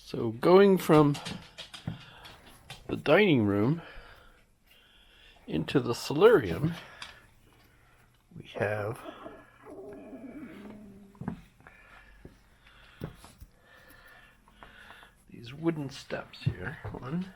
So going from the dining room into the solarium, we have these wooden steps here. 1,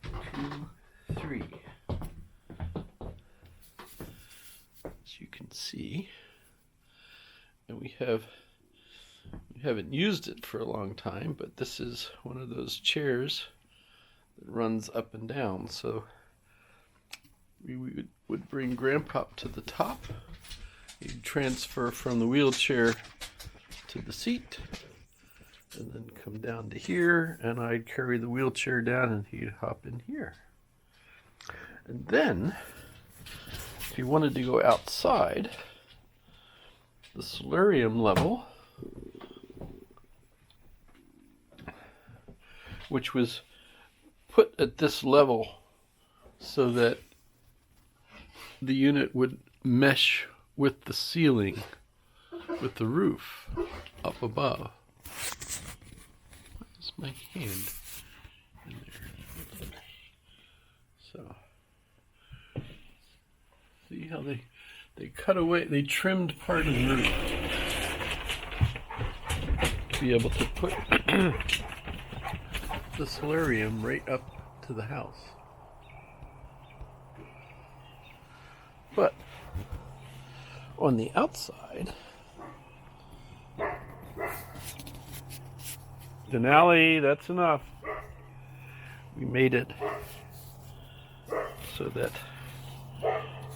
2, 3. As you can see, and we haven't used it for a long time, but this is one of those chairs that runs up and down. So we would bring Grandpa up to the top. He'd transfer from the wheelchair to the seat, and then come down to here, and I'd carry the wheelchair down and he'd hop in here. And then, if he wanted to go outside, the solarium level, which was put at this level so that the unit would mesh with the ceiling, with the roof up above. Where's my hand in there? So, see how they cut away, they trimmed part of the roof to be able to put the solarium right up to the house. But on the outside, Denali, that's enough. We made it so that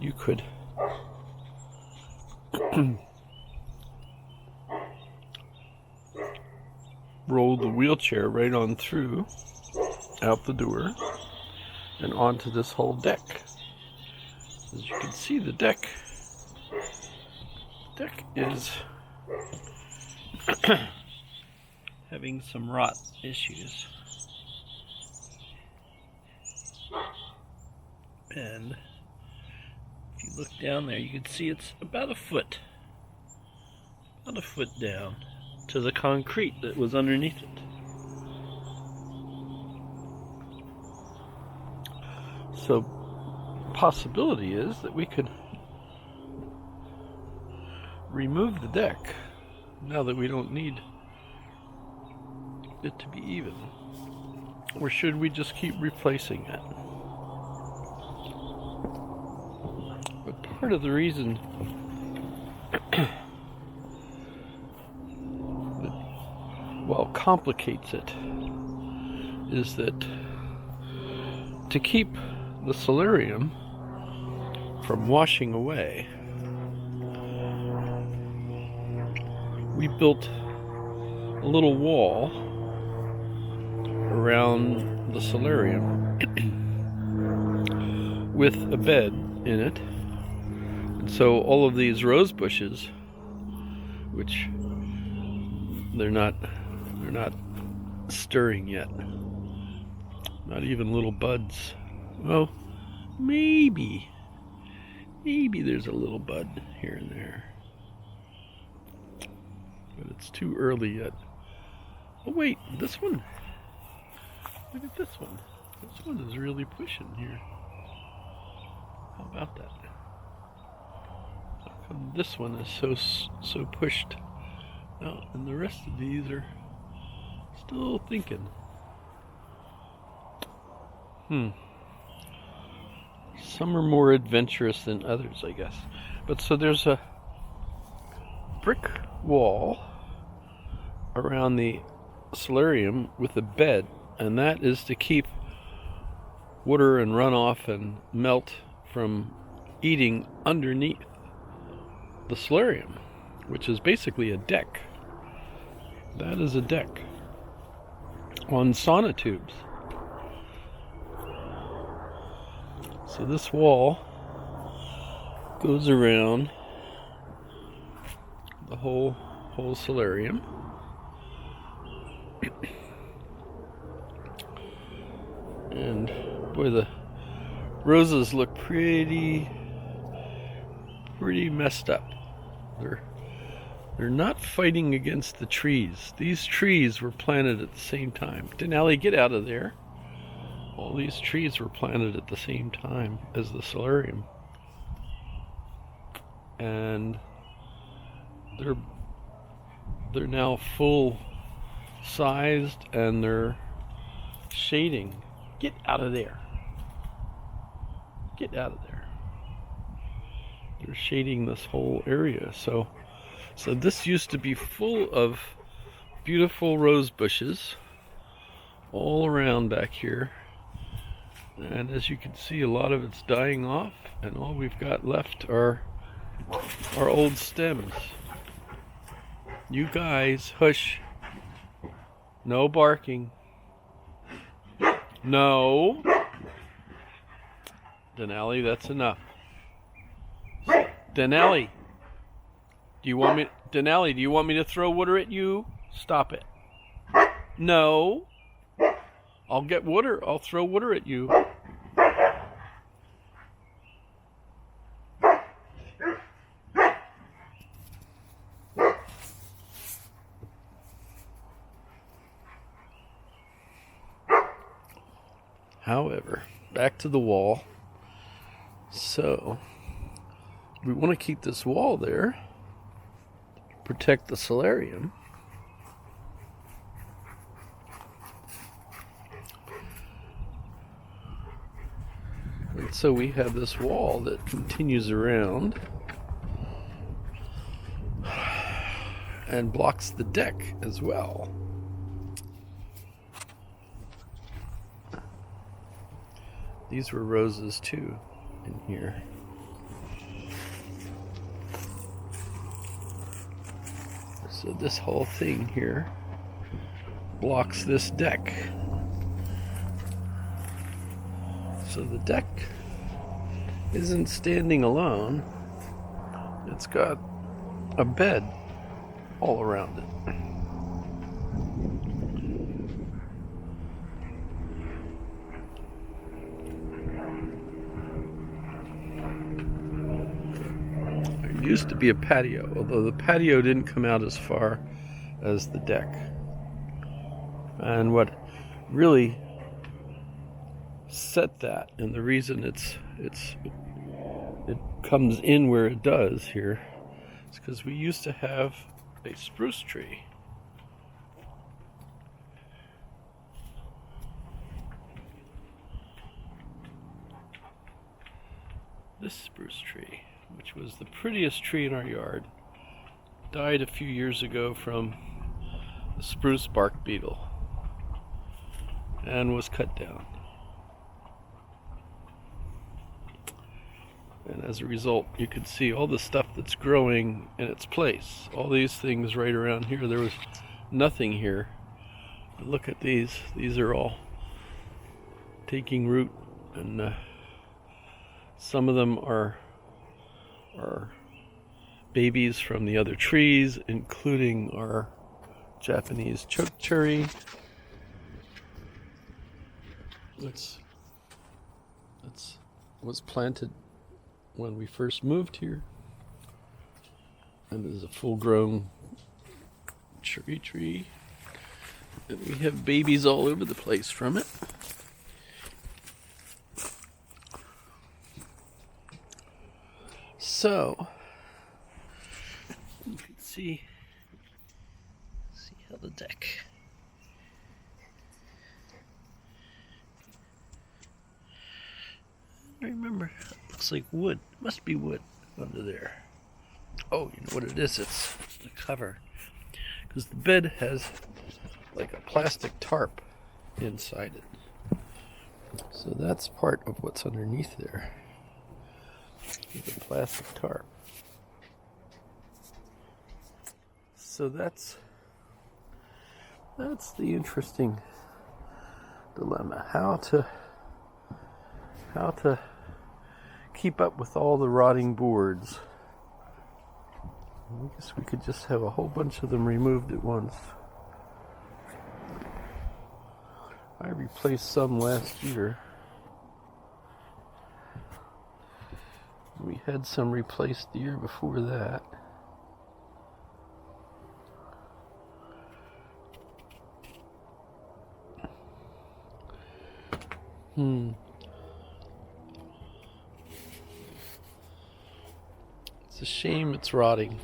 you could roll the wheelchair right on through, out the door, and onto this whole deck. As you can see, the deck is having some rot issues. And if you look down there, you can see it's about a foot down to the concrete that was underneath it. So, possibility is that we could remove the deck now that we don't need it to be even. Or should we just keep replacing it? But part of the reason complicates it is that to keep the solarium from washing away, we built a little wall around the solarium with a bed in it. And so all of these rose bushes, which they're not stirring yet. Not even little buds. Well, maybe there's a little bud here and there. But it's too early yet. Oh wait, this one. Look at this one. This one is really pushing here. How about that? How come this one is so pushed out, and the rest of these are still thinking? Some are more adventurous than others, I guess. But so there's a brick wall around the solarium with a bed, and that is to keep water and runoff and melt from eating underneath the solarium, which is basically a deck. That is a deck on sonotubes. So this wall goes around the whole solarium. And boy, the roses look pretty messed up. They're not fighting against the trees. These trees were planted at the same time. Denali, get out of there. All these trees were planted at the same time as the solarium. And they're now full sized and they're shading. Get out of there. Get out of there. They're shading this whole area. So this used to be full of beautiful rose bushes all around back here. And as you can see, a lot of it's dying off, and all we've got left are old stems. You guys, hush. No barking. No. Denali, that's enough. Denali, do you want me to throw water at you? Stop it. No. I'll get water. I'll throw water at you. However, back to the wall. So, we want to keep this wall there, protect the solarium. And so we have this wall that continues around and blocks the deck as well. These were roses too in here. So this whole thing here blocks this deck. So the deck isn't standing alone. It's got a bed all around it. There used to be a patio, although the patio didn't come out as far as the deck. And what really set that, and the reason it comes in where it does here, is because we used to have a spruce tree. This spruce tree, which was the prettiest tree in our yard, died a few years ago from the spruce bark beetle and was cut down. And as a result, you can see all the stuff that's growing in its place. All these things right around here, there was nothing here. But look at these. These are all taking root, and some of them are babies from the other trees, including our Japanese chokecherry. That's was planted when we first moved here, and there's a full-grown cherry tree, and we have babies all over the place from it. So you can see how the deck remember, it looks like wood. It must be wood under there. Oh, you know what it is? It's the cover. Because the bed has like a plastic tarp inside it. So that's part of what's underneath there. The plastic tarp. So that's the interesting dilemma. How to keep up with all the rotting boards. I guess we could just have a whole bunch of them removed at once. I replaced some last year. We had some replaced the year before that. It's a shame it's rotting.